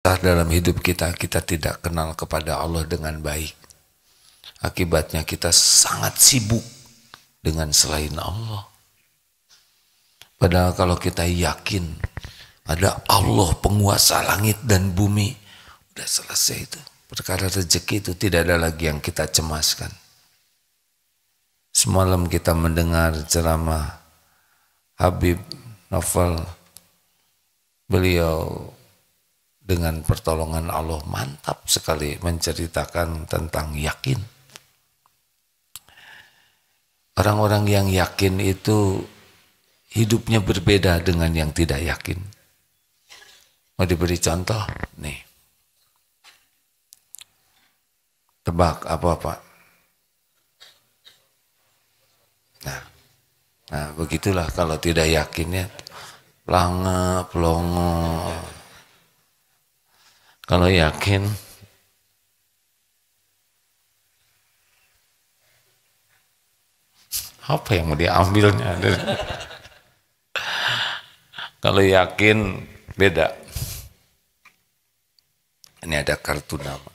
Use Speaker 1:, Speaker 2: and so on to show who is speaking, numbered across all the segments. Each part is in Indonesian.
Speaker 1: dalam hidup kita, kita tidak kenal kepada Allah dengan baik. Akibatnya kita sangat sibuk dengan selain Allah. Padahal kalau kita yakin ada Allah penguasa langit dan bumi, udah selesai itu. Perkara rezeki itu tidak ada lagi yang kita cemaskan. Semalam kita mendengar ceramah Habib Novel, beliau dengan pertolongan Allah mantap sekali menceritakan tentang yakin. Orang-orang yang yakin itu hidupnya berbeda dengan yang tidak yakin. Mau diberi contoh? Nih. Tebak apa Pak? Nah begitulah kalau tidak yakinnya pelongo. Kalau yakin, apa yang mau diambilnya? Kalau yakin beda. Ini ada kartu nama.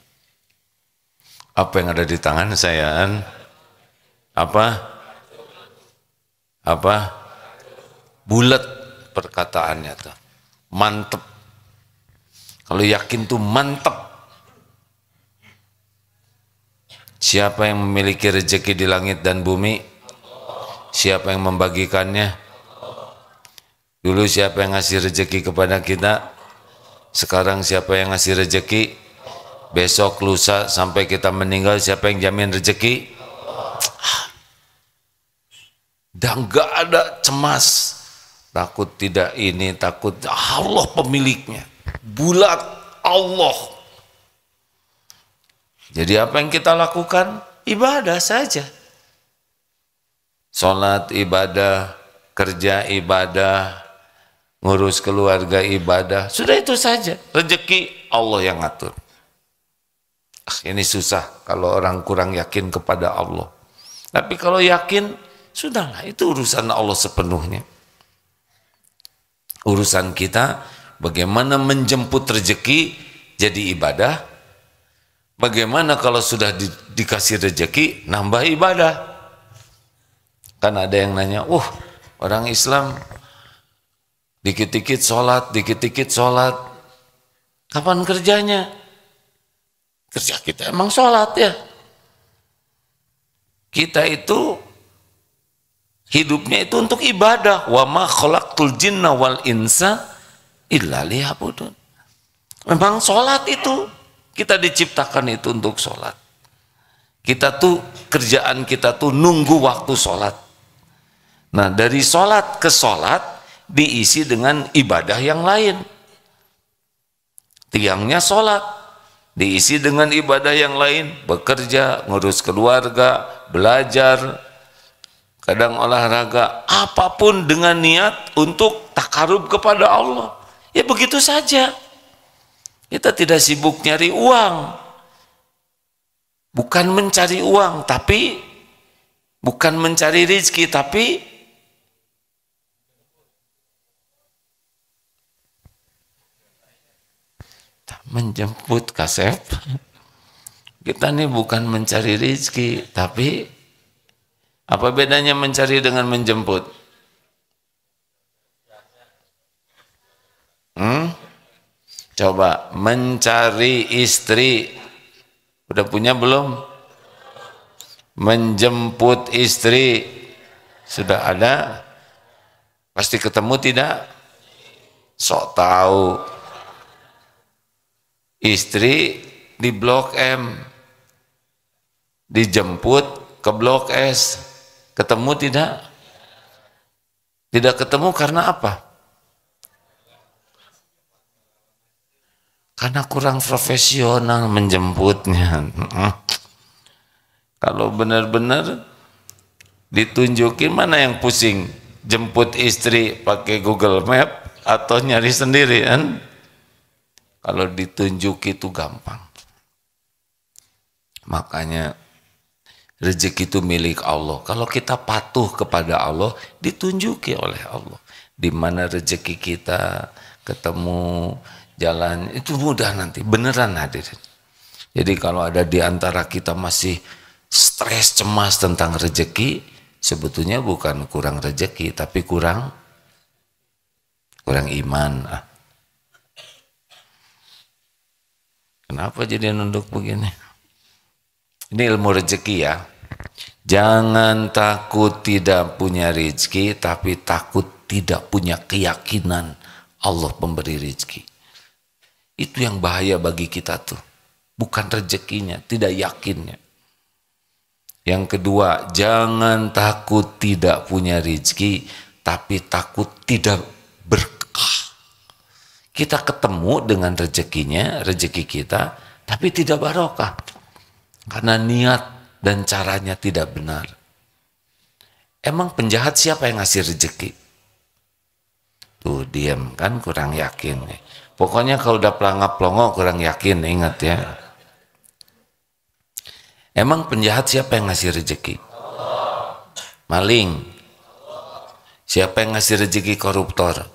Speaker 1: Apa yang ada di tangan saya? Apa? Bulat perkataannya tuh. Mantep. Kalau yakin tuh mantep. Siapa yang memiliki rezeki di langit dan bumi? Siapa yang membagikannya? Dulu siapa yang ngasih rezeki kepada kita? Sekarang siapa yang ngasih rezeki? Besok, lusa, sampai kita meninggal, siapa yang jamin rezeki? Dan gak ada cemas. Takut tidak ini, takut Allah pemiliknya. Bulat Allah. Jadi apa yang kita lakukan? Ibadah saja. Sholat ibadah, kerja ibadah, ngurus keluarga ibadah. Sudah itu saja. Rezeki Allah yang ngatur. Ini susah kalau orang kurang yakin kepada Allah. Tapi kalau yakin, sudahlah, itu urusan Allah sepenuhnya. Urusan kita bagaimana menjemput rezeki jadi ibadah. Bagaimana kalau sudah dikasih rezeki nambah ibadah. Kan ada yang nanya, orang Islam dikit-dikit sholat, dikit-dikit sholat. Kapan kerjanya? Kerja kita emang sholat ya. Kita itu hidupnya itu untuk ibadah. Wa ma khalaqtul jinna wal insa illa liya'budun. Memang sholat itu kita diciptakan itu untuk sholat. Kita tuh kerjaan kita tuh nunggu waktu sholat. Nah dari sholat ke sholat diisi dengan ibadah yang lain. Tiangnya sholat diisi dengan ibadah yang lain, bekerja, ngurus keluarga, belajar, kadang olahraga, apapun dengan niat untuk takarub kepada Allah. Ya begitu saja. Kita tidak sibuk nyari uang. Bukan mencari uang, tapi bukan mencari rezeki, tapi menjemput Kasep. Kita nih bukan mencari rezeki, tapi apa bedanya mencari dengan menjemput? Coba mencari istri, udah punya belum? Menjemput istri, sudah ada? Pasti ketemu tidak? Sok tahu. Istri di Blok M, dijemput ke Blok S, ketemu tidak? Tidak ketemu karena apa? Karena kurang profesional menjemputnya. Kalau benar-benar ditunjukin, mana yang pusing? Jemput istri pakai Google Map atau nyari sendiri kan? Kalau ditunjuk itu gampang. Makanya rezeki itu milik Allah. Kalau kita patuh kepada Allah, ditunjuki oleh Allah. Di mana rezeki kita ketemu, jalan, itu mudah nanti, beneran hadirin. Jadi kalau ada di antara kita masih stres, cemas tentang rezeki, sebetulnya bukan kurang rezeki, tapi kurang iman. Kenapa jadi nunduk begini? Ini ilmu rezeki ya. Jangan takut tidak punya rezeki, tapi takut tidak punya keyakinan Allah pemberi rezeki. Itu yang bahaya bagi kita tuh. Bukan rezekinya, tidak yakinnya. Yang kedua, jangan takut tidak punya rezeki, tapi takut tidak berkah. Kita ketemu dengan rezekinya, rezeki kita, tapi tidak barokah. Karena niat dan caranya tidak benar. Emang penjahat siapa yang ngasih rezeki? Tuh diam kan, kurang yakin. Pokoknya kalau udah pelangap-pelongo kurang yakin, ingat ya. Emang penjahat siapa yang ngasih rezeki? Maling. Siapa yang ngasih rezeki? Koruptor.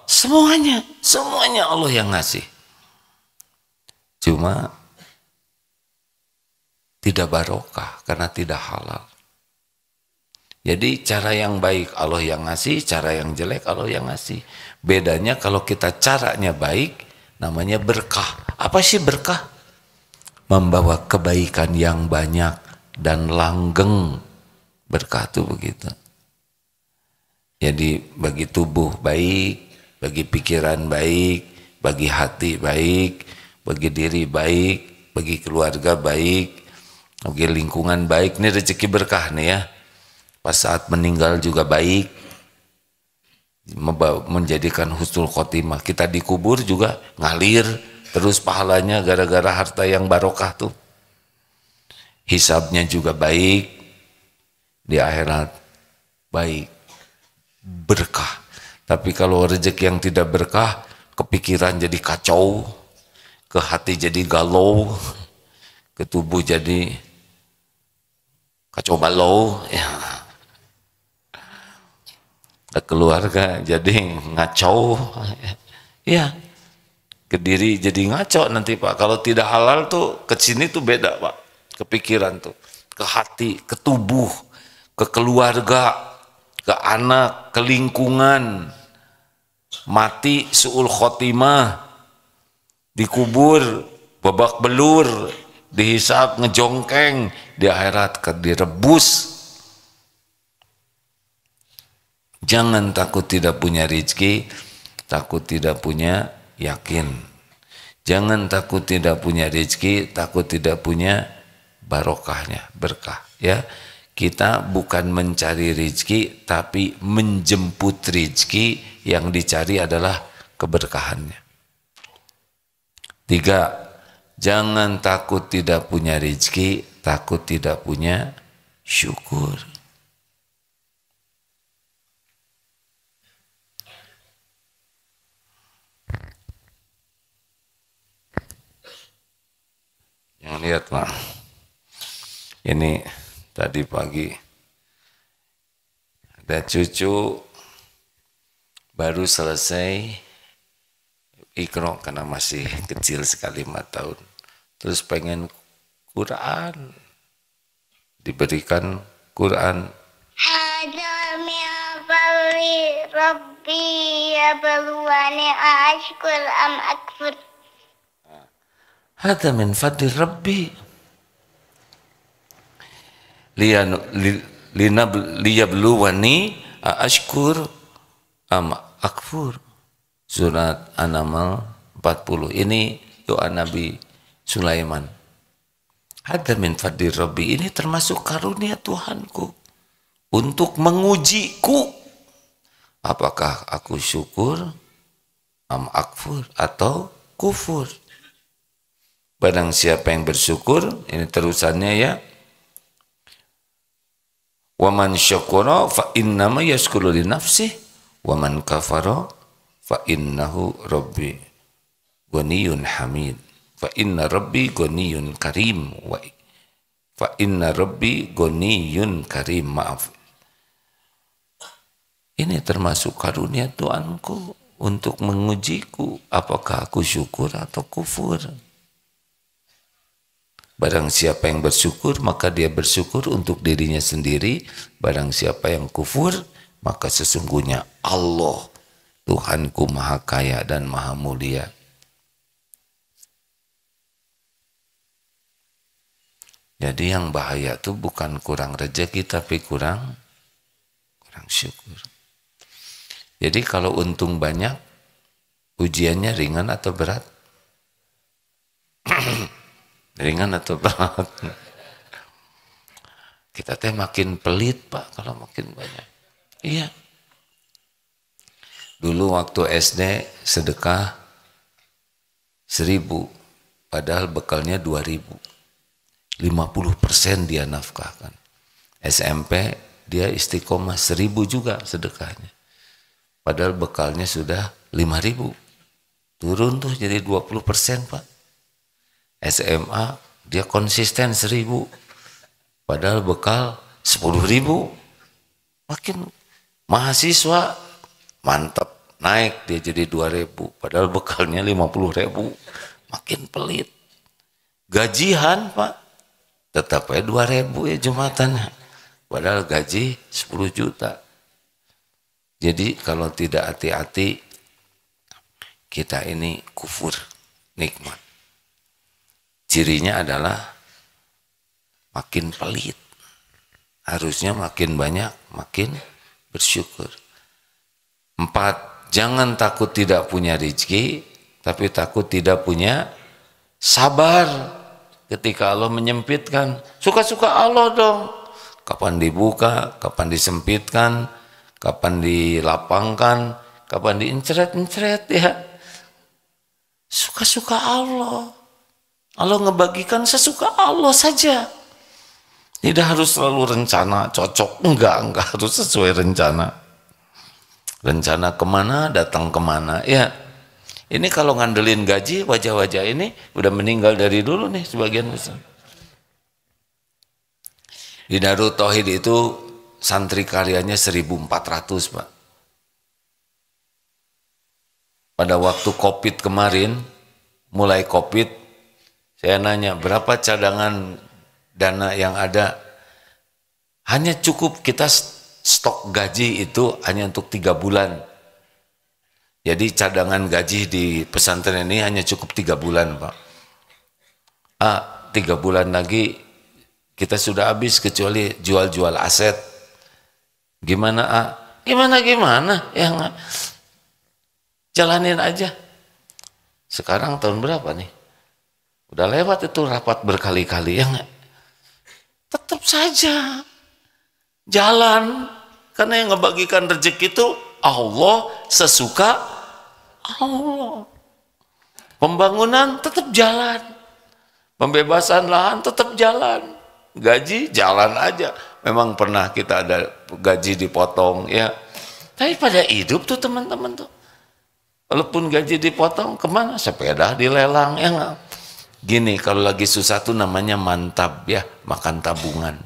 Speaker 1: Semuanya Allah yang ngasih. Cuma tidak barokah karena tidak halal. Jadi cara yang baik Allah yang ngasih, cara yang jelek Allah yang ngasih. Bedanya kalau kita caranya baik, namanya berkah. Apa sih berkah? Membawa kebaikan yang banyak dan langgeng. Berkah itu begitu. Jadi bagi tubuh baik, bagi pikiran baik, bagi hati baik, bagi diri baik, bagi keluarga baik, bagi lingkungan baik. Ini rezeki berkah nih ya. Pas saat meninggal juga baik, menjadikan husnul khotimah. Kita dikubur juga ngalir terus pahalanya gara-gara harta yang barokah tuh. Hisabnya juga baik, di akhirat baik, berkah. Tapi kalau rezeki yang tidak berkah, kepikiran jadi kacau, ke hati jadi galau, ke tubuh jadi kacau balau, ya. Ke keluarga jadi ngacau, ya. Ke diri jadi ngaco nanti Pak. Kalau tidak halal tuh ke sini tuh beda Pak. Kepikiran tuh, ke hati, ke tubuh, ke keluarga, ke anak, ke lingkungan. Mati su'ul khotimah, dikubur, babak belur, dihisap ngejongkeng, di akhirat direbus. Jangan takut tidak punya rezeki, takut tidak punya yakin. Jangan takut tidak punya rezeki, takut tidak punya barokahnya, berkah. Ya, kita bukan mencari rezeki, tapi menjemput rezeki. Yang dicari adalah keberkahannya. 3, jangan takut tidak punya rezeki, takut tidak punya syukur. Yang lihat Pak, ini tadi pagi ada cucu baru selesai Iqra karena masih kecil sekali 4 tahun, terus pengen Quran, diberikan Quran. Hada min fadli Rabbi yabluwani ashkur am akfur. Hada min fadli Rabbi liyabluwani ashkur am akfur. Surat An-Naml 40. Ini doa Nabi Sulaiman. Hada min fadli Rabbi, ini termasuk karunia Tuhanku untuk mengujiku. Apakah aku syukur am akfur atau kufur. Barang siapa yang bersyukur, ini terusannya ya. Wa man syakara fa innama yashkuru li nafsihi wa man kafara fa innahu rabbi ghaniyun hamid. Fa inna rabbi ghaniyun karim wa fa inna rabbi ghaniyun karim. Maaf. Ini termasuk karunia Tuhanku untuk mengujiku apakah aku syukur atau kufur. Barang siapa yang bersyukur maka dia bersyukur untuk dirinya sendiri. Barang siapa yang kufur maka sesungguhnya Allah Tuhanku maha kaya dan maha mulia. Jadi yang bahaya tuh bukan kurang rezeki tapi kurang syukur. Jadi kalau untung banyak, ujiannya ringan atau berat? Ringan atau berat? Kita teh makin pelit Pak kalau makin banyak. Iya. Dulu waktu SD sedekah 1.000, padahal bekalnya 2.000. 50% dia nafkahkan. SMP dia istiqomah 1.000 juga sedekahnya. Padahal bekalnya sudah 5.000. Turun tuh jadi 20% Pak. SMA dia konsisten 1.000. Padahal bekal 10.000. Makin mahasiswa mantap naik dia jadi 2.000. Padahal bekalnya 50.000. Makin pelit. Gajian Pak. Tetap aja 2.000 ya Jumatannya. Padahal gaji 10 juta. Jadi kalau tidak hati-hati kita ini kufur nikmat. Cirinya adalah makin pelit. Harusnya makin banyak, makin bersyukur. 4, jangan takut tidak punya rezeki, tapi takut tidak punya sabar. Ketika Allah menyempitkan, suka-suka Allah dong. Kapan dibuka, kapan disempitkan, kapan dilapangkan, kapan diencret-encret ya. Suka-suka Allah. Allah ngebagikan sesuka Allah saja. Tidak harus selalu rencana, cocok. Enggak harus sesuai rencana. Rencana kemana, datang kemana. Ya, ini kalau ngandelin gaji, wajah-wajah ini udah meninggal dari dulu nih sebagian besar. Di Darut Tauhid itu santri karyanya 1.400 Pak. Pada waktu COVID kemarin, mulai COVID, saya nanya berapa cadangan dana yang ada. Hanya cukup kita stok gaji itu hanya untuk 3 bulan. Jadi cadangan gaji di pesantren ini hanya cukup 3 bulan Pak. 3 bulan lagi kita sudah habis kecuali jual-jual aset. Gimana Gimana? Ya jalanin aja. Sekarang tahun berapa nih? Udah lewat itu rapat berkali-kali ya nggak? Tetap saja jalan. Karena yang ngebagikan rezeki itu Allah sesuka Allah. Pembangunan tetap jalan. Pembebasan lahan tetap jalan. Gaji jalan aja. Memang pernah kita ada gaji dipotong ya. Tapi pada hidup tuh teman-teman tuh. Walaupun gaji dipotong kemana? Sepeda dilelang ya nggak? Gini kalau lagi susah tuh namanya mantap ya, makan tabungan.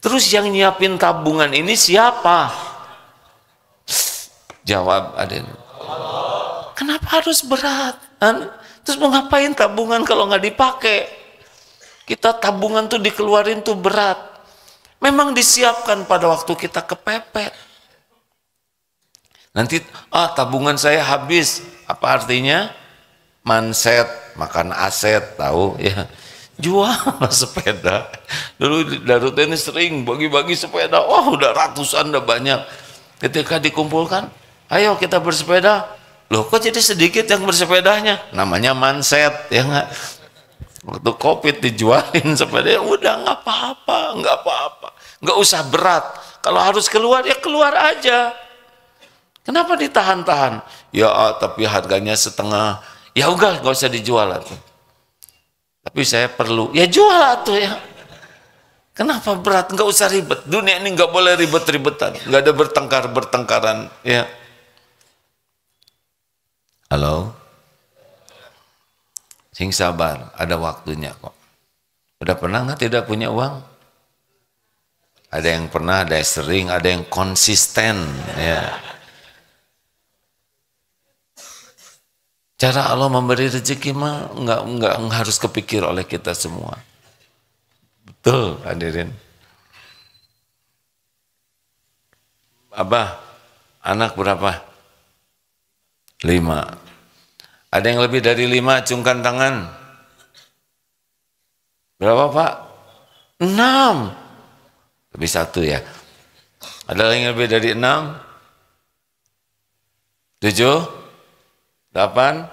Speaker 1: Terus yang nyiapin tabungan ini siapa? Jawab Aden. Kenapa harus berat? Terus mau ngapain tabungan kalau nggak dipakai? Kita tabungan tuh dikeluarin tuh berat. Memang disiapkan pada waktu kita kepepet. Nanti tabungan saya habis. Apa artinya? Manset, makan aset, tahu ya. Jual sepeda. Dulu Darut ini sering bagi-bagi sepeda. Udah ratusan, udah banyak. Ketika dikumpulkan, ayo kita bersepeda. Loh kok jadi sedikit yang bersepedanya? Namanya manset ya nggak? Waktu COVID dijualin sepeda, udah nggak apa-apa, nggak usah berat. Kalau harus keluar ya keluar aja. Kenapa ditahan-tahan? Ya tapi harganya setengah. Ya udah nggak usah dijual atuh. Tapi saya perlu, ya jual atuh ya. Kenapa berat? Nggak usah ribet. Dunia ini nggak boleh ribet-ribetan, nggak ada bertengkaran ya. Halo, sing sabar, ada waktunya kok. Udah pernah nggak tidak punya uang? Ada yang pernah, ada yang sering, ada yang konsisten ya. Cara Allah memberi rezeki mah enggak harus kepikir oleh kita semua. Betul, hadirin. Abah, anak berapa? 5. Ada yang lebih dari 5, acungkan tangan. Berapa Pak? 6. Lebih 1 ya. Ada yang lebih dari 6? 7? 8?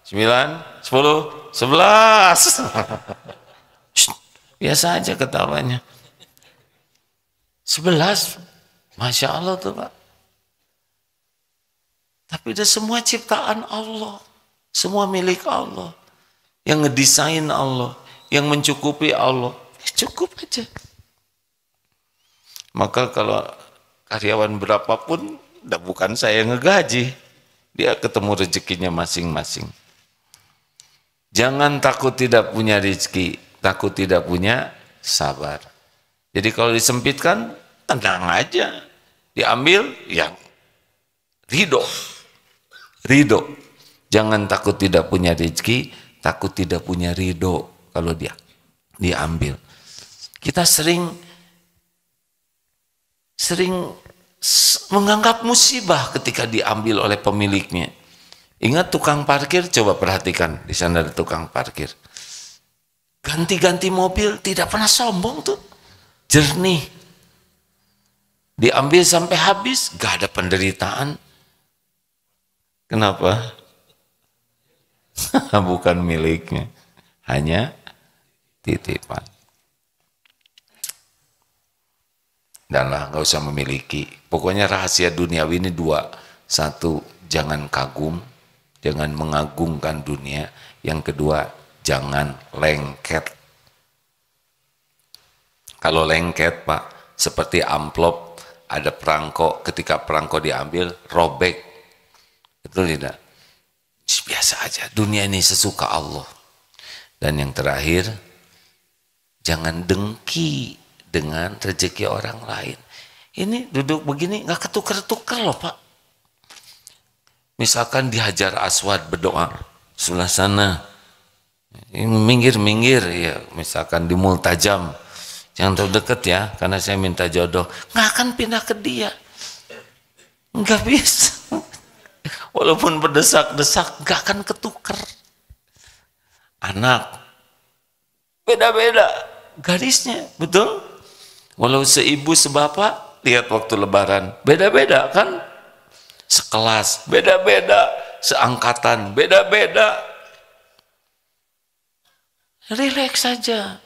Speaker 1: 9? 10? 11? Biasa aja ketawanya. 11? Masya Allah tuh Pak. Tapi itu semua ciptaan Allah. Semua milik Allah. Yang ngedesain Allah. Yang mencukupi Allah. Cukup aja. Maka kalau karyawan berapapun, bukan saya yang ngegaji. Dia ketemu rezekinya masing-masing. Jangan takut tidak punya rezeki. Takut tidak punya sabar. Jadi kalau disempitkan, tenang aja. Diambil, yang ridho. Ridho. Jangan takut tidak punya rezeki, takut tidak punya ridho kalau dia diambil. Kita sering menganggap musibah ketika diambil oleh pemiliknya. Ingat tukang parkir, coba perhatikan, di sana ada tukang parkir. Ganti-ganti mobil, tidak pernah sombong tuh. Jernih. Diambil sampai habis, gak ada penderitaan. Kenapa? Bukan miliknya, hanya titipan. Dan lah, gak usah memiliki. Pokoknya rahasia duniawi ini 2. 1, jangan kagum, jangan mengagungkan dunia. Yang kedua, jangan lengket. Kalau lengket Pak, seperti amplop, ada perangko, ketika perangko diambil, robek. Betul tidak? Biasa aja, dunia ini sesuka Allah. Dan yang terakhir, jangan dengki dengan rezeki orang lain. Ini duduk begini, nggak ketukar-tukar loh Pak. Misalkan di Hajar Aswad berdoa, sebelah sana, minggir-minggir, ya, misalkan di Multajam, jangan terlalu dekat ya, karena saya minta jodoh. Nggak akan pindah ke dia. Nggak bisa. Walaupun berdesak-desak, nggak akan ketukar. Anak, beda-beda garisnya, betul? Walau seibu sebapak, lihat waktu lebaran, beda-beda kan? Sekelas, beda-beda. Seangkatan, beda-beda. Rileks saja.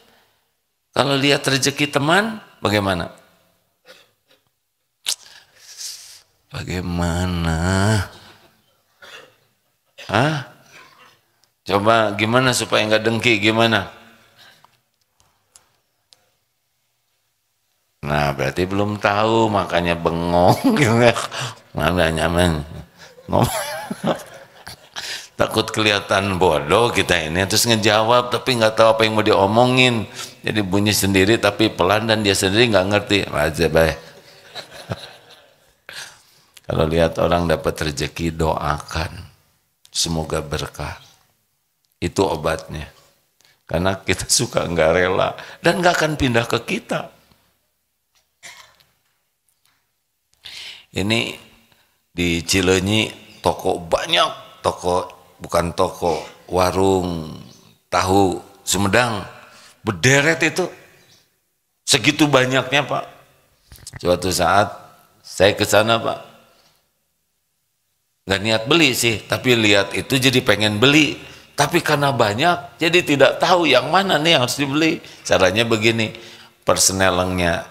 Speaker 1: Kalau lihat rezeki teman, bagaimana? Bagaimana? Hah? Coba gimana supaya nggak dengki, gimana? Nah, berarti belum tahu, makanya bengong gitu ya. Nggak nyaman. Takut kelihatan bodoh kita ini, terus ngejawab tapi nggak tahu apa yang mau diomongin. Jadi bunyi sendiri tapi pelan dan dia sendiri nggak ngerti. Aja baik. Kalau lihat orang dapat rezeki, doakan. Semoga berkah. Itu obatnya. Karena kita suka nggak rela dan nggak akan pindah ke kita. Ini di Cileunyi toko banyak, toko bukan toko, warung tahu Sumedang berderet itu. Segitu banyaknya Pak. Suatu saat saya ke sana Pak. Gak niat beli sih, tapi lihat itu jadi pengen beli. Tapi karena banyak, jadi tidak tahu yang mana nih yang harus dibeli. Caranya begini, persnelengnya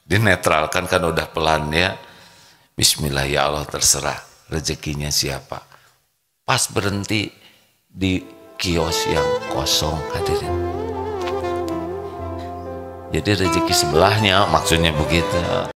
Speaker 1: dinetralkan kan udah pelan ya. Bismillah ya Allah, terserah rezekinya siapa. Pas berhenti di kios yang kosong, hadirin. Jadi rezeki sebelahnya, maksudnya begitu.